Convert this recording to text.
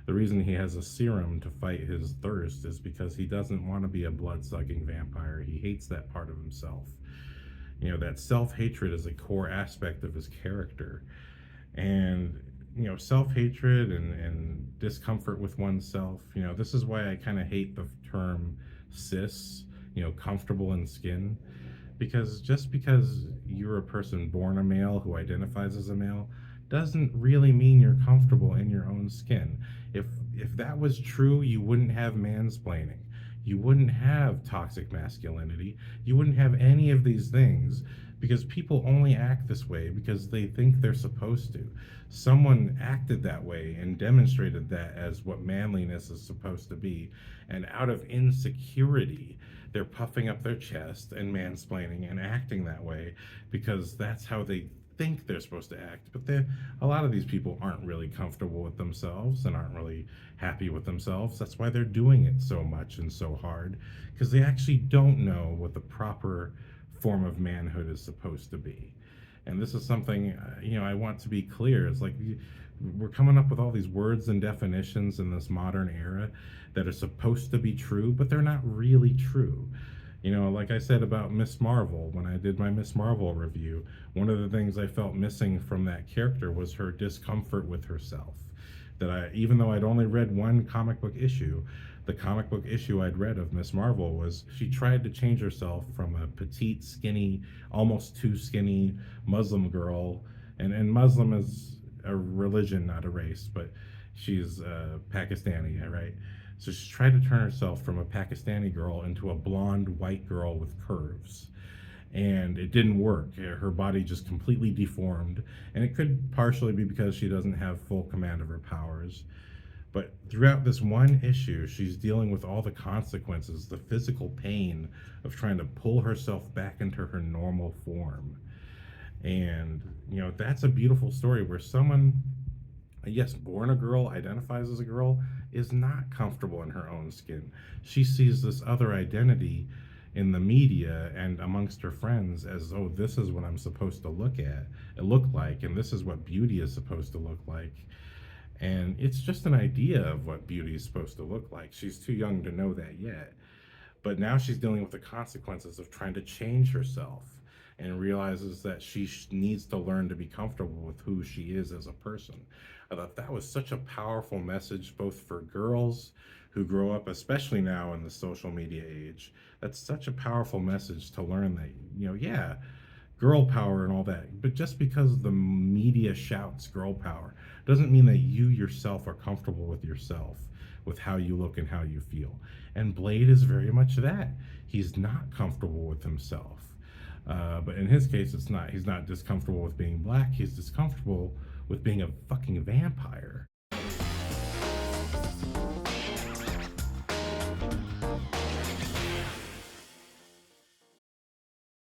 The reason he has a serum to fight his thirst is because he doesn't want to be a blood-sucking vampire. He hates that part of himself. That self-hatred is a core aspect of his character. And self-hatred and discomfort with oneself, this is why I kind of hate the term cis, comfortable in skin, because just because you're a person born a male who identifies as a male doesn't really mean you're comfortable in your own skin. If that was true, you wouldn't have mansplaining. You wouldn't have toxic masculinity. You wouldn't have any of these things, because people only act this way because they think they're supposed to. Someone acted that way and demonstrated that as what manliness is supposed to be. And out of insecurity, they're puffing up their chest and mansplaining and acting that way because that's how they think they're supposed to act. But a lot of these people aren't really comfortable with themselves and aren't really happy with themselves. That's why they're doing it so much and so hard, because they actually don't know what the proper form of manhood is supposed to be. And this is something, I want to be clear. It's like we're coming up with all these words and definitions in this modern era that are supposed to be true, but they're not really true. Like I said about Miss Marvel, when I did my Miss Marvel review, one of the things I felt missing from that character was her discomfort with herself. Even though I'd only read one comic book issue, the comic book issue I'd read of Miss Marvel was she tried to change herself from a petite, skinny, almost too skinny Muslim girl, and Muslim is a religion, not a race, but she's Pakistani, right? So she tried to turn herself from a Pakistani girl into a blonde white girl with curves. And it didn't work. Her body just completely deformed. And it could partially be because she doesn't have full command of her powers. But throughout this one issue, she's dealing with all the consequences, the physical pain of trying to pull herself back into her normal form. And, that's a beautiful story where someone, yes, born a girl, identifies as a girl, is not comfortable in her own skin. She sees this other identity in the media and amongst her friends as, oh, this is what I'm supposed to look like, and this is what beauty is supposed to look like. And it's just an idea of what beauty is supposed to look like. She's too young to know that yet. But now she's dealing with the consequences of trying to change herself and realizes that she needs to learn to be comfortable with who she is as a person. I thought that was such a powerful message, both for girls who grow up, especially now in the social media age. That's such a powerful message to learn that, yeah, girl power and all that. But just because the media shouts girl power doesn't mean that you yourself are comfortable with yourself, with how you look and how you feel. And Blade is very much that. He's not comfortable with himself. But in his case, it's not. He's not discomfortable with being black. He's discomfortable with being a fucking vampire.